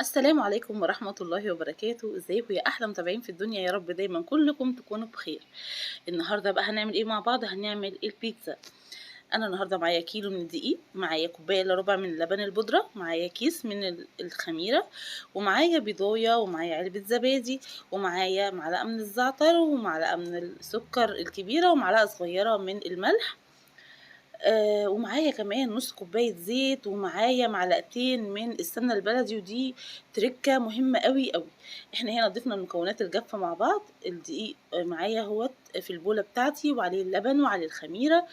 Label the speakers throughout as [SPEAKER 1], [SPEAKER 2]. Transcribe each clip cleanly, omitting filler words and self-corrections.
[SPEAKER 1] السلام عليكم ورحمة الله وبركاته. ازيكم يا احلى متابعين في الدنيا؟ يا رب دايما كلكم تكونوا بخير. النهارده بقى هنعمل ايه مع بعض؟ هنعمل البيتزا. انا النهارده معايا كيلو من الدقيق، معايا كوبايه الا ربع من لبن البودره، معايا كيس من الخميره، ومعايا بيضايه، ومعايا علبه زبادي، ومعايا معلقه من الزعتر، ومعلقه من السكر الكبيره، ومعلقه صغيره من الملح. ومعايا كمان نص كوباية زيت، ومعايا معلقتين من السمنة البلدي، ودي تركة مهمة قوي قوي. احنا هنا ضفنا المكونات الجافة مع بعض. الدقيق معايا اهوت في البولة بتاعتي، وعليه اللبن وعليه الخميرة،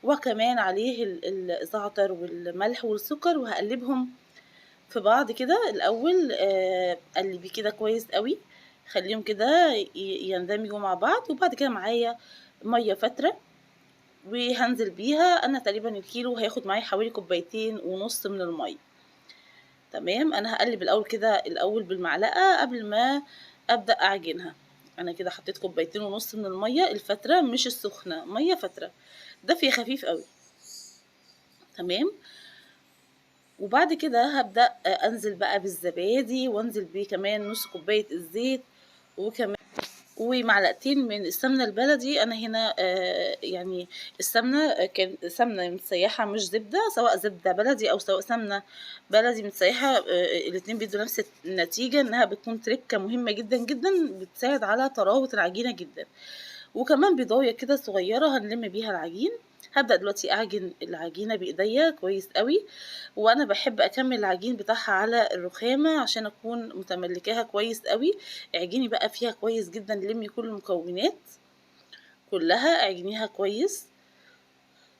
[SPEAKER 1] وكمان عليه الزعتر والملح والسكر، وهقلبهم في بعض كده الاول. قلبي كده كويس قوي، خليهم كده يندمجوا مع بعض. وبعد كده معايا مية فترة وهنزل بيها. انا تقريبا الكيلو هياخد معايا حوالي كوبايتين ونص من المية. تمام، انا هقلب الاول بالمعلقة قبل ما ابدأ اعجنها. انا كده حطيت كوبايتين ونص من المية الفترة، مش السخنة، مية فترة دافية خفيف قوي. تمام، وبعد كده هبدأ انزل بقى بالزبادي، وانزل بيه كمان نص كوباية الزيت، وكمان ومعلقتين من السمنة البلدي. أنا هنا يعني السمنة كان سمنة متسيحة مش زبدة، سواء زبدة بلدي أو سواء سمنة بلدي متسيحة، الاتنين بيدوا نفس النتيجة، إنها بتكون تركة مهمة جدا جدا، بتساعد على طراوة العجينة جدا. وكمان بيضاية كده صغيرة هنلم بيها العجين. هبدأ دلوقتي أعجن العجينة بإيديا كويس قوي، وأنا بحب أكمل العجين بتاعها على الرخامة عشان أكون متملكاها كويس قوي. اعجني بقى فيها كويس جدا، لمي كل المكونات كلها، اعجنيها كويس.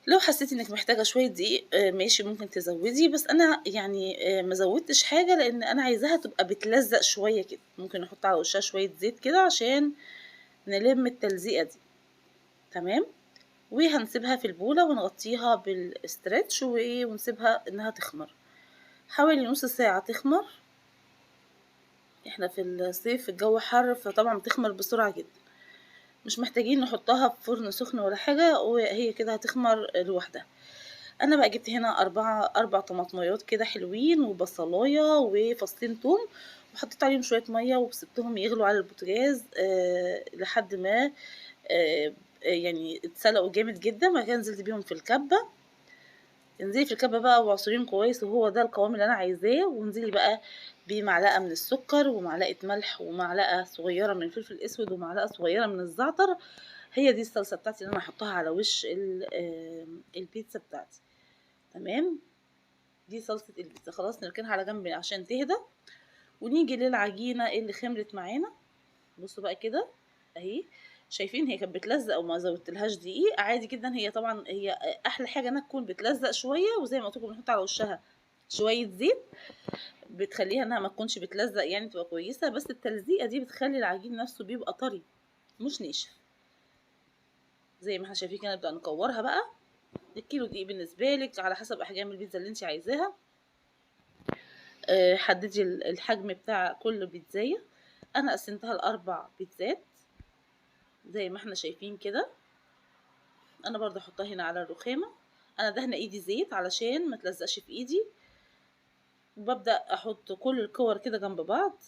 [SPEAKER 1] لو حسيتي انك محتاجة شوية دقيق ماشي، ممكن تزودي، بس انا يعني ما زودتش حاجة، لان انا عايزاها تبقى بتلزق شوية كده. ممكن احط على وشها شوية زيت كده عشان نلم التلزيقة دي. تمام، وهنسيبها في البولة ونغطيها بالاسترتش ونسيبها انها تخمر حوالي نص ساعة تخمر. احنا في الصيف الجو حر، فطبعا بتخمر بسرعة جدا، مش محتاجين نحطها في فرن سخن ولا حاجة، وهي كده هتخمر لوحدها. انا بقى جبت هنا اربع طماطميات كده حلوين، وبصلاية وفصين توم، وحطيت عليهم شوية مية وسبتهم يغلوا على البوتاجاز لحد ما يعني اتسلقوا جامد جدا. بعد كده نزلت بيهم في الكبة. انزلي في الكبة بقى وعصريهم كويس، وهو ده القوام اللي انا عايزاه. وانزلي بقى بمعلقة من السكر، ومعلقة ملح، ومعلقة صغيرة من الفلفل الاسود، ومعلقة صغيرة من الزعتر. هي دي الصلصة بتاعتي اللي انا هحطها على وش البيتزا بتاعتي. تمام، دي صلصة البيتزا. خلاص نركنها على جنب عشان تهدى، ونيجي للعجينة اللي خمرت معانا. بصوا بقى كده اهي، شايفين هي كانت بتلزق وما زودتلهاش دقيق، عادي جدا. هي طبعا هي احلى حاجه انها تكون بتلزق شويه، وزي ما قلت لكم بنحط على وشها شويه زيت، بتخليها انها ما تكونش بتلزق، يعني تبقى كويسه. بس التلزيقه دي بتخلي العجين نفسه بيبقى طري مش ناشف. زي ما احنا شايفين كده نبدا نكورها بقى. الكيلو دقيق بالنسبه لك على حسب احجام البيتزا اللي انت عايزاها. حددي الحجم بتاع كل بيتزايه. انا قسمتها لاربع بيتزات زي ما احنا شايفين كده. انا برضه احطها هنا على الرخامه. انا دهنه ايدي زيت علشان ما تلزقش في ايدي. وببدا احط كل الكور كده جنب بعض.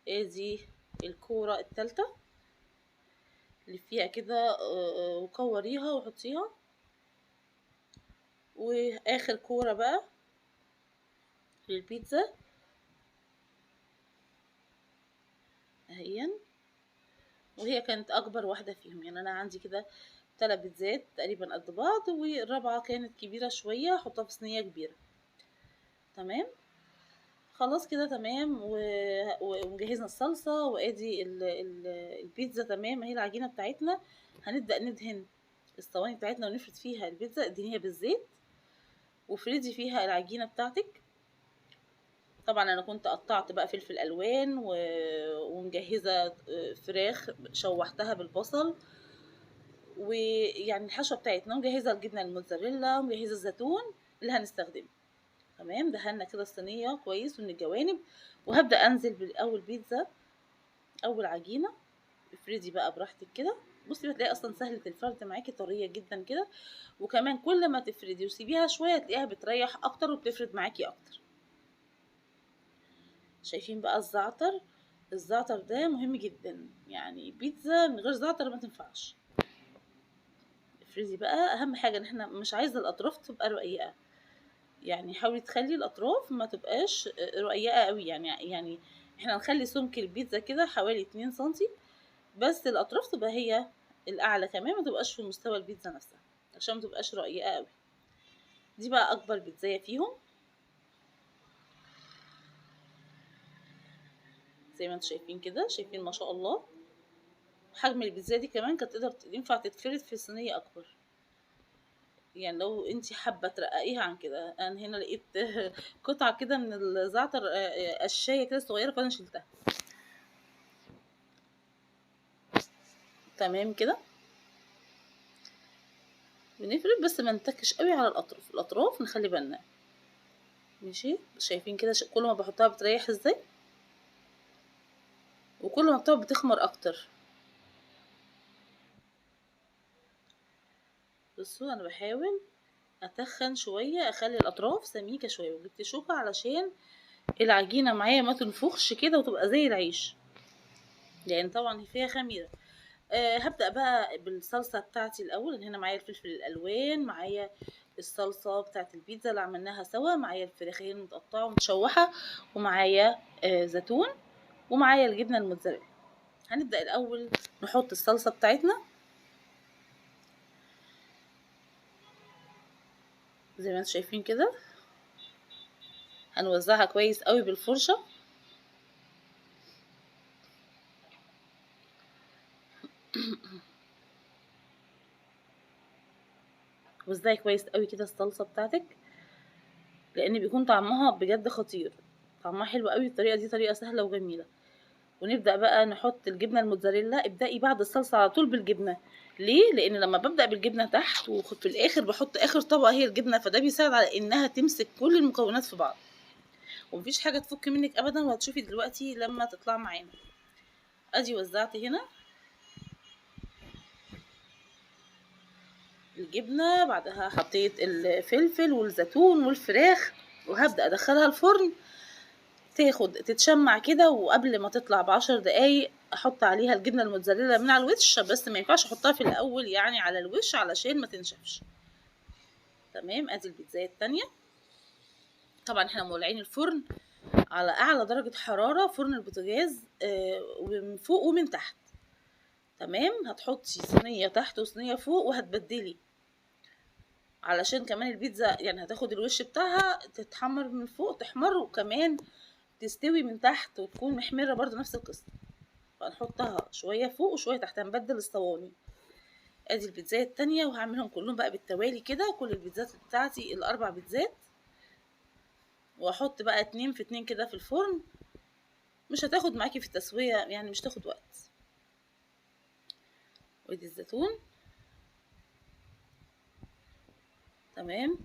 [SPEAKER 1] ادي الكوره الثالثه اللي فيها كده، وكوريها وحطيها. واخر كوره بقى للبيتزا اهي، وهي كانت اكبر واحده فيهم. يعني انا عندي كده 3 بيتزات تقريبا قد بعض، والرابعه كانت كبيره شويه، احطها في صينيه كبيره. تمام، خلاص كده تمام. وجهزنا الصلصة، وادي البيتزا. تمام، اهي العجينة بتاعتنا. هنبدأ ندهن الصواني بتاعتنا ونفرد فيها البيتزا. ادهنيها بالزيت وفردي فيها العجينة بتاعتك. طبعا انا كنت قطعت بقى فلفل الوان ومجهزة فراخ شوحتها بالبصل، ويعني الحشوة بتاعتنا مجهزة الجبنة الموتزاريلا، ومجهزة الزيتون اللي هنستخدمه. تمام، دهنا كده الصينيه كويس من الجوانب. وهبدا انزل بالاول بيتزا، اول عجينه. افردي بقى براحتك كده. بصي بتلاقي اصلا سهله الفرد معاكي، طريه جدا كده. وكمان كل ما تفردي وسيبيها شويه تلاقيها بتريح اكتر وبتفرد معاكي اكتر. شايفين بقى الزعتر؟ الزعتر ده مهم جدا، يعني بيتزا من غير زعتر ما تنفعش. افرزي بقى، اهم حاجه ان احنا مش عايزه الاطراف تبقى رقيقه، يعني حاولي تخلي الاطراف ما تبقاش رقيقه قوي، يعني احنا نخلي سمك البيتزا كده حوالي 2 سنتي، بس الاطراف تبقى هي الاعلى كمان، ما تبقاش في مستوى البيتزا نفسها عشان ما تبقاش رقيقه قوي. دي بقى اكبر بيتزايه فيهم، زي ما انتم شايفين كده، شايفين ما شاء الله حجم البيتزا دي كمان كانت تقدر ينفع تتفرد في صينيه اكبر، يعني لو انتي حابه ترققيها عن كده. انا هنا لقيت قطعه كده من الزعتر قشايه كده صغيره، فانا شلتها. تمام كده، بنفرد بس ما نتكش قوي على الاطراف، الاطراف نخلي بالنا. ماشي، شايفين كده كل ما بحطها بتريح ازاي، وكل ما بتقعد بتخمر اكتر. بصوا انا بحاول اتخن شويه، اخلي الاطراف سميكه شويه، وجبت شوكه علشان العجينه معايا ما تنفخش كده وتبقى زي العيش، لان طبعا فيها خميره. هبدأ بقى بالصلصة بتاعتي الأول. هنا معايا الفلفل الألوان، معايا الصلصة بتاعت البيتزا اللي عملناها سوا، معايا الفراخين متقطعة ومتشوحة، ومعايا زيتون، ومعايا الجبنة الموتزاريلا. هنبدأ الأول نحط الصلصة بتاعتنا زي ما انتم شايفين كده، هنوزعها كويس قوي بالفرشة. وزعي كويس قوي كده الصلصة بتاعتك، لأن بيكون طعمها بجد خطير، طعمها حلو قوي. الطريقة دي طريقة سهلة وجميلة. ونبدأ بقى نحط الجبنة الموتزاريلا. ابدأي بعد الصلصة على طول بالجبنة. ليه؟ لأن لما ببدأ بالجبنة تحت وفي الآخر بحط آخر طبقة هي الجبنة، فده بيساعد على إنها تمسك كل المكونات في بعض، ومفيش حاجة تفك منك أبدا. وهتشوفي دلوقتي لما تطلع معانا. أدي وزعت هنا الجبنة، بعدها حطيت الفلفل والزيتون والفراخ، وهبدأ أدخلها الفرن تتشمع كده. وقبل ما تطلع ب10 دقايق احط عليها الجبنه الموتزاريلا من على الوش، بس ما ينفعش احطها في الاول يعني على الوش علشان ما تنشفش. تمام، ادي البيتزايه التانية. طبعا احنا مولعين الفرن على اعلى درجه حراره، فرن البوتاجاز، ومن فوق ومن تحت. تمام، هتحطي صينيه تحت وصينيه فوق وهتبدلي، علشان كمان البيتزا يعني هتاخد الوش بتاعها تتحمر من فوق، تحمر، وكمان تستوي من تحت وتكون محمره برضو نفس القصه. فنحطها شويه فوق وشويه تحت، هنبدل الصواني. ادي البيتزايه التانية، وهعملهم كلهم بقى بالتوالي كده، كل البيتزات بتاعتي ال4 بيتزات، واحط بقى 2 في 2 كده في الفرن. مش هتاخد معاكي في التسويه، يعني مش تاخد وقت. وادي الزيتون. تمام،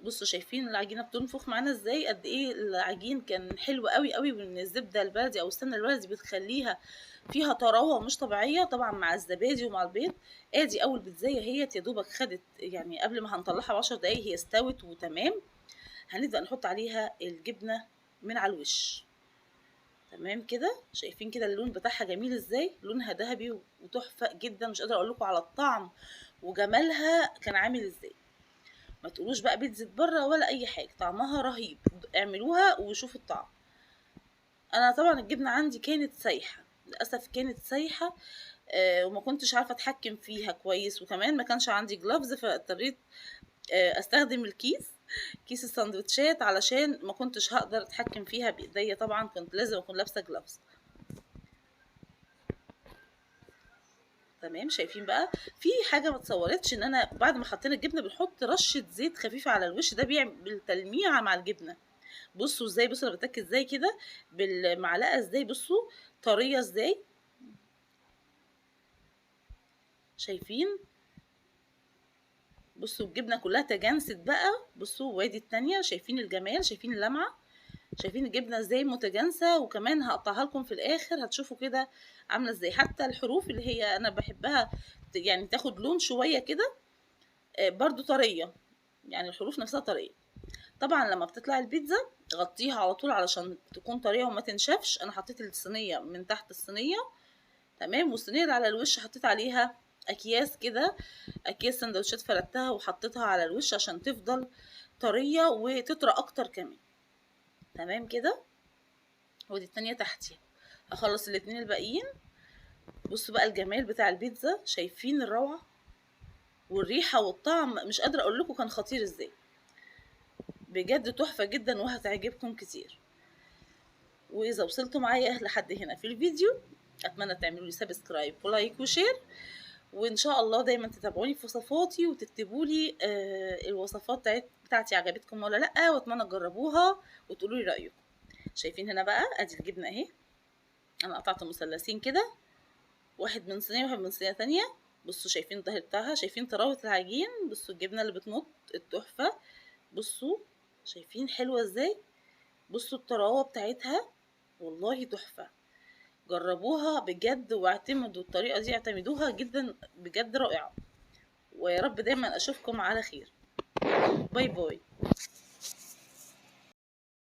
[SPEAKER 1] بصوا شايفين العجينه بتنفخ معانا ازاي، قد ايه العجين كان حلو قوي قوي، من الزبده البلدي او السمنه البلدي بتخليها فيها طراوه مش طبيعيه، طبعا مع الزبادي ومع البيض. ادي اول بيتزايه هي يا دوبك خدت، يعني قبل ما هنطلعها ب10 دقايق هي استوت وتمام. هنبدا نحط عليها الجبنه من على الوش. تمام كده، شايفين كده اللون بتاعها جميل ازاي، لونها ذهبي وتحفه جدا، مش قادره اقول لكم على الطعم وجمالها كان عامل ازاي. ما تقولوش بقى بيتزا بره ولا اي حاجه، طعمها رهيب، اعملوها وشوفوا الطعم. انا طبعا الجبنه عندي كانت سايحه، للاسف كانت سايحه، وما كنتش عارفه اتحكم فيها كويس، وكمان ما كانش عندي جلافز، فاضطريت استخدم كيس السندوتشات، علشان ما كنتش هقدر اتحكم فيها بايديا، طبعا كنت لازم اكون لابسه جلافز. تمام، شايفين بقى في حاجه ما اتصورتش، ان انا بعد ما حطينا الجبنه بنحط رشه زيت خفيفه على الوش، ده بيعمل تلميعه مع الجبنه. بصوا ازاي، بصوا انا بتك ازاي كده بالمعلقه ازاي، بصوا طريه ازاي، شايفين؟ بصوا الجبنه كلها تجانست بقى. بصوا وادي التانية، شايفين الجمال، شايفين اللمعه، شايفين الجبنه ازاي متجانسه، وكمان هقطعها لكم في الاخر هتشوفوا كده عامله ازاي. حتى الحروف اللي هي انا بحبها يعني تاخد لون شويه كده، برضو طريه، يعني الحروف نفسها طريه. طبعا لما بتطلع البيتزا غطيها على طول علشان تكون طريه وما تنشفش. انا حطيت الصينيه من تحت الصينيه، تمام، والصينيه اللي على الوش حطيت عليها اكياس كده، اكياس سندوتشات فردتها وحطيتها على الوش عشان تفضل طريه وتطرى اكتر كمان. تمام كده. ودي التانية تحتيها. هخلص الاتنين الباقيين. بصوا بقى الجمال بتاع البيتزا، شايفين الروعه والريحه والطعم، مش قادره اقول لكم كان خطير ازاي، بجد تحفه جدا وهتعجبكم كتير. واذا وصلتوا معايا لحد هنا في الفيديو اتمنى تعملوا لي سبسكرايب ولايك وشير، وان شاء الله دايما تتابعوني في وصفاتي وتكتبوا لي الوصفات بتاعتي عجبتكم ولا لا، واتمنى تجربوها وتقولوا لي رايكم. شايفين هنا بقى ادي الجبنه اهي، انا قطعت مثلثين كده، واحد من صينيه وواحد من صينيه تانية. بصوا شايفين الظهر بتاعها، شايفين طراوه العجين، بصوا الجبنه اللي بتمط التحفه، بصوا شايفين حلوه ازاي، بصوا الطراوه بتاعتها والله تحفه. جربوها بجد واعتمدوا الطريقه دي، اعتمدوها جدا بجد رائعه. ويا رب دايما اشوفكم على خير. باي باي.